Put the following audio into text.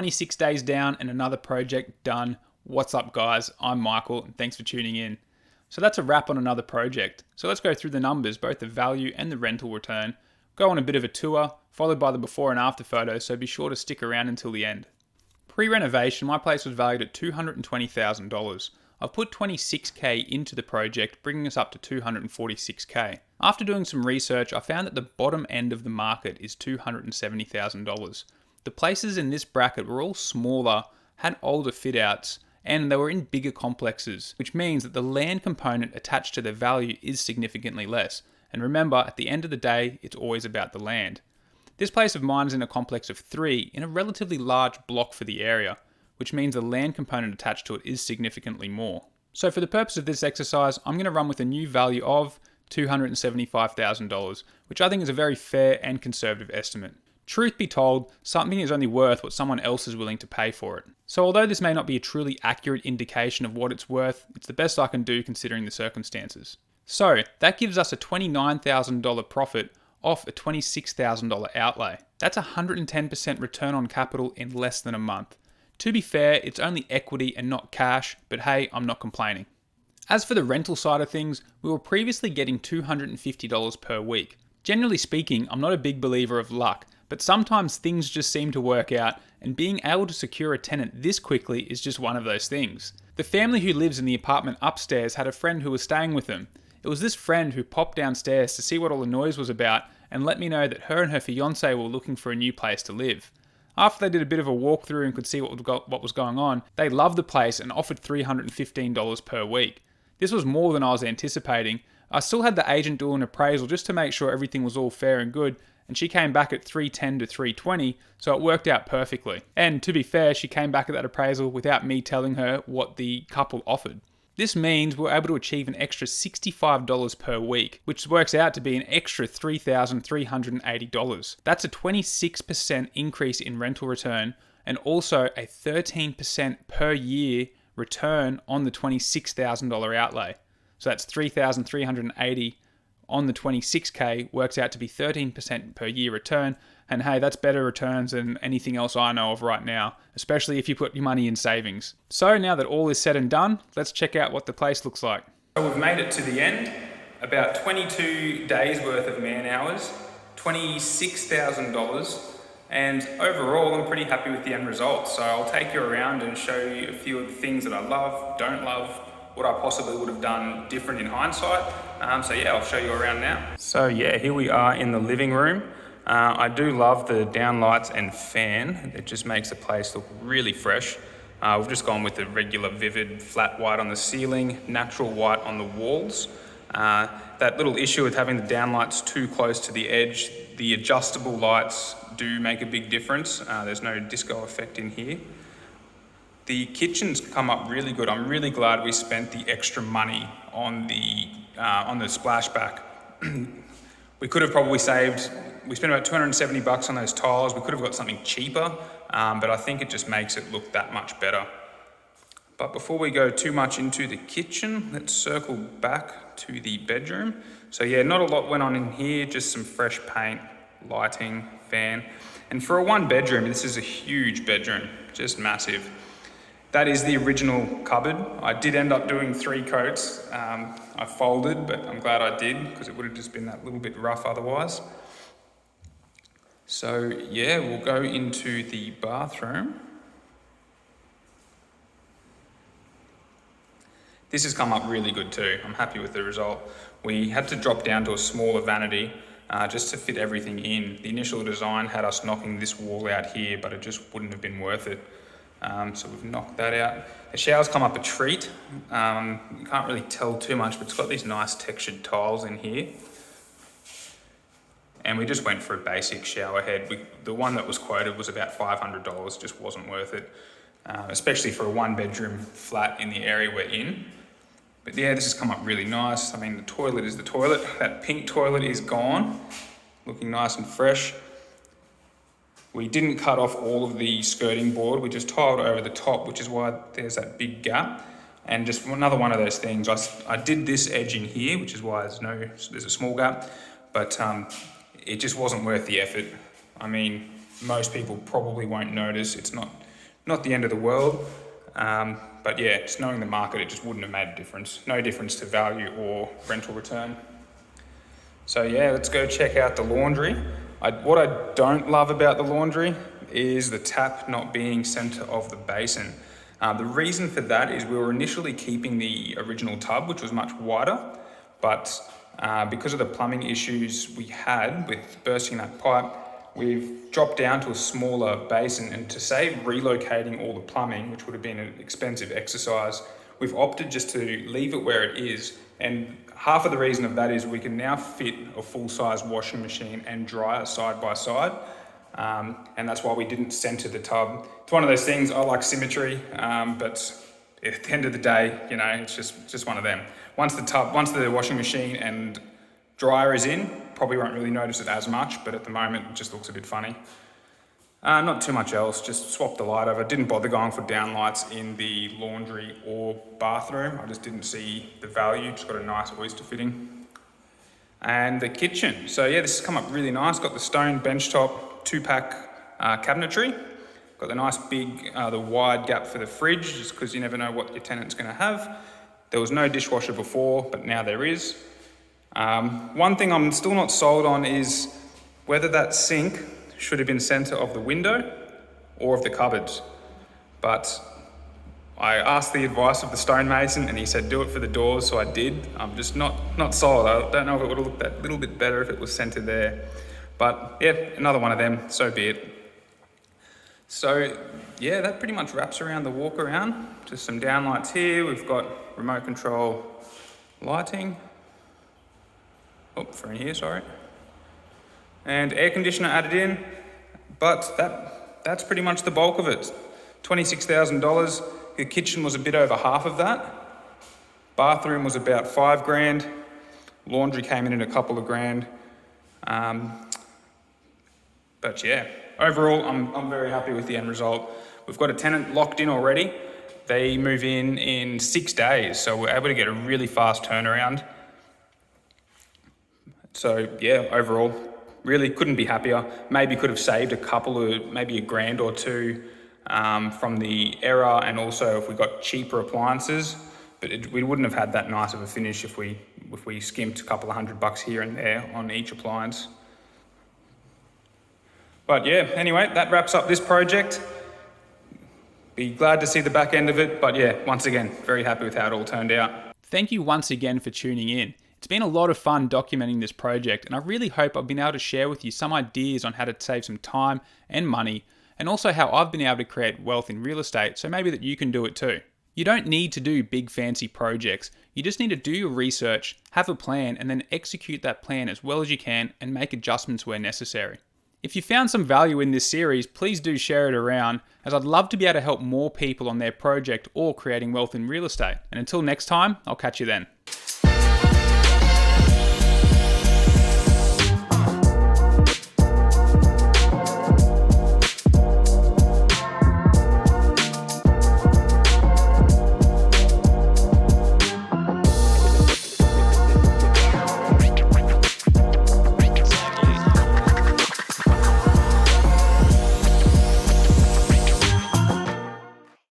26 days down and another project done. What's up, guys? I'm Michael, and thanks for tuning in. So that's a wrap on another project. So let's go through the numbers, both the value and the rental return. Go on a bit of a tour, followed by the before and after photos, so be sure to stick around until the end. Pre-renovation, my place was valued at $220,000. I've put $26,000 into the project, bringing us up to $246,000. After doing some research, I found that the bottom end of the market is $270,000. The places in this bracket were all smaller, had older fit-outs, and they were in bigger complexes, which means that the land component attached to the value is significantly less. And remember, at the end of the day, it's always about the land. This place of mine is in a complex of 3 in a relatively large block for the area, which means the land component attached to it is significantly more. So for the purpose of this exercise, I'm going to run with a new value of $275,000, which I think is a very fair and conservative estimate. Truth be told, something is only worth what someone else is willing to pay for it. So although this may not be a truly accurate indication of what it's worth, it's the best I can do considering the circumstances. So that gives us a $29,000 profit off a $26,000 outlay. That's a 110% return on capital in less than a month. To be fair, it's only equity and not cash, but hey, I'm not complaining. As for the rental side of things, we were previously getting $250 per week. Generally speaking, I'm not a big believer of luck, but sometimes things just seem to work out, and being able to secure a tenant this quickly is just one of those things. The family who lives in the apartment upstairs had a friend who was staying with them. It was this friend who popped downstairs to see what all the noise was about and let me know that her and her fiance were looking for a new place to live. After they did a bit of a walkthrough and could see what was going on, they loved the place and offered $315 per week. This was more than I was anticipating. I still had the agent do an appraisal just to make sure everything was all fair and good, and she came back at $310 to $320, so it worked out perfectly. And to be fair, she came back at that appraisal without me telling her what the couple offered. This means we're able to achieve an extra $65 per week, which works out to be an extra $3,380. That's a 26% increase in rental return and also a 13% per year return on the $26,000 outlay. So that's $3,380 on the $26,000 works out to be 13% per year return. And hey, that's better returns than anything else I know of right now, especially if you put your money in savings. So now that all is said and done, let's check out what the place looks like. So we've made it to the end. About 22 days worth of man hours, $26,000. And overall, I'm pretty happy with the end result. So I'll take you around and show you a few of the things that I love, don't love, what I possibly would have done different in hindsight. So yeah, I'll show you around now. So yeah, here we are in the living room. I do love the downlights and fan. It just makes the place look really fresh. We've just gone with the regular vivid flat white on the ceiling, natural white on the walls. That little issue with having the downlights too close to the edge, the adjustable lights do make a big difference. There's no disco effect in here. The kitchen's come up really good. I'm really glad we spent the extra money on the splashback. We could have probably saved, we spent about $270 on those tiles. We could have got something cheaper, but I think it just makes it look that much better. But before we go too much into the kitchen, let's circle back to the bedroom. So yeah, not a lot went on in here, just some fresh paint, lighting, fan. And for a 1 bedroom, this is a huge bedroom, just massive. That is the original cupboard. I did end up doing 3 coats. I folded, but I'm glad I did because it would have just been that little bit rough otherwise. So yeah, we'll go into the bathroom. This has come up really good too. I'm happy with the result. We had to drop down to a smaller vanity just to fit everything in. The initial design had us knocking this wall out here, but it just wouldn't have been worth it. So we've knocked that out. The shower's come up a treat. You can't really tell too much, but it's got these nice textured tiles in here. And we just went for a basic shower head. The one that was quoted was about $500, just wasn't worth it. Especially for a 1 bedroom flat in the area we're in. But yeah, this has come up really nice. I mean, the toilet is the toilet. That pink toilet is gone, looking nice and fresh. We didn't cut off all of the skirting board. We just tiled over the top, which is why there's that big gap. And just another one of those things. I did this edge in here, which is why there's a small gap, but it just wasn't worth the effort. I mean, most people probably won't notice. It's not Not the end of the world, but yeah, just knowing the market, it just wouldn't have made a difference. No difference to value or rental return. So yeah, let's go check out the laundry. What I don't love about the laundry is the tap not being center of the basin. The reason for that is we were initially keeping the original tub, which was much wider, but because of the plumbing issues we had with bursting that pipe, we've dropped down to a smaller basin, and to save relocating all the plumbing, which would have been an expensive exercise, we've opted just to leave it where it is. And half of the reason of that is we can now fit a full-size washing machine and dryer side by side. And that's why we didn't center the tub. It's one of those things, I like symmetry, but at the end of the day, you know, it's just one of them. Once the washing machine and dryer is in, probably won't really notice it as much, but at the moment it just looks a bit funny. Not too much else, just swapped the light over. Didn't bother going for downlights in the laundry or bathroom. I just didn't see the value, just got a nice oyster fitting. And the kitchen. So yeah, this has come up really nice. Got the stone benchtop 2-pack cabinetry. Got the nice big, the wide gap for the fridge, just because you never know what your tenant's gonna have. There was no dishwasher before, but now there is. One thing I'm still not sold on is whether that sink should have been center of the window or of the cupboards. But I asked the advice of the stonemason and he said do it for the doors, so I did. I'm just not sold. I don't know if it would have looked that little bit better if it was centered there. But yeah, another one of them, so be it. So yeah, that pretty much wraps around the walk around. Just some downlights here. We've got remote control lighting. Oh, for in here, sorry. And air conditioner added in, but that's pretty much the bulk of it. $26,000. The kitchen was a bit over half of that. Bathroom was about $5,000. Laundry came in at a couple of grand. But yeah, overall, I'm very happy with the end result. We've got a tenant locked in already. They move in 6 days, so we're able to get a really fast turnaround. So yeah, overall, really couldn't be happier. Maybe could have saved maybe $1,000 or $2 from the error, and also if we got cheaper appliances, but we wouldn't have had that nice of a finish if we skimped a couple of $100 here and there on each appliance. But yeah, anyway, that wraps up this project. Be glad to see the back end of it, but yeah, once again, very happy with how it all turned out. Thank you once again for tuning in. It's been a lot of fun documenting this project, and I really hope I've been able to share with you some ideas on how to save some time and money, and also how I've been able to create wealth in real estate, so maybe that you can do it too. You don't need to do big fancy projects. You just need to do your research, have a plan, and then execute that plan as well as you can and make adjustments where necessary. If you found some value in this series, please do share it around, as I'd love to be able to help more people on their project or creating wealth in real estate. And until next time, I'll catch you then.